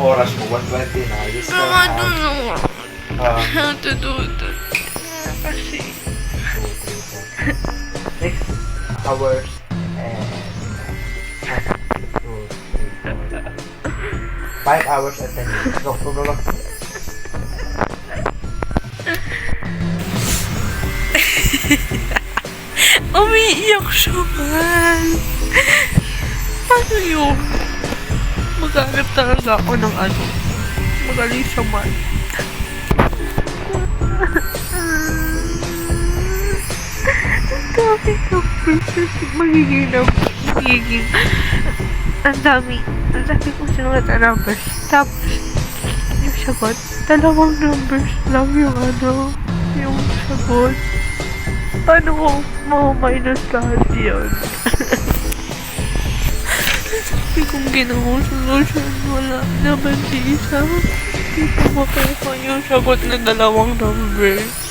oras mo? 1:20 na. You still I have don't know how to do that. Kasi, 6 hours and 5 hours and 10 minutes. Go. umiiyak siya man. Ano yun? Maghanap talaga ako ng ano. Magaling siya man. Ang dami numbers. Magiging ang dami kong sinulat na numbers. Tapos yung sagot, 2 numbers lang yung yung sagot. Paano ko ma-minus lahat yun? Sabi kong ginawang solution, wala naman di isa. Hindi ko makuha yung sagot na 2 numbers.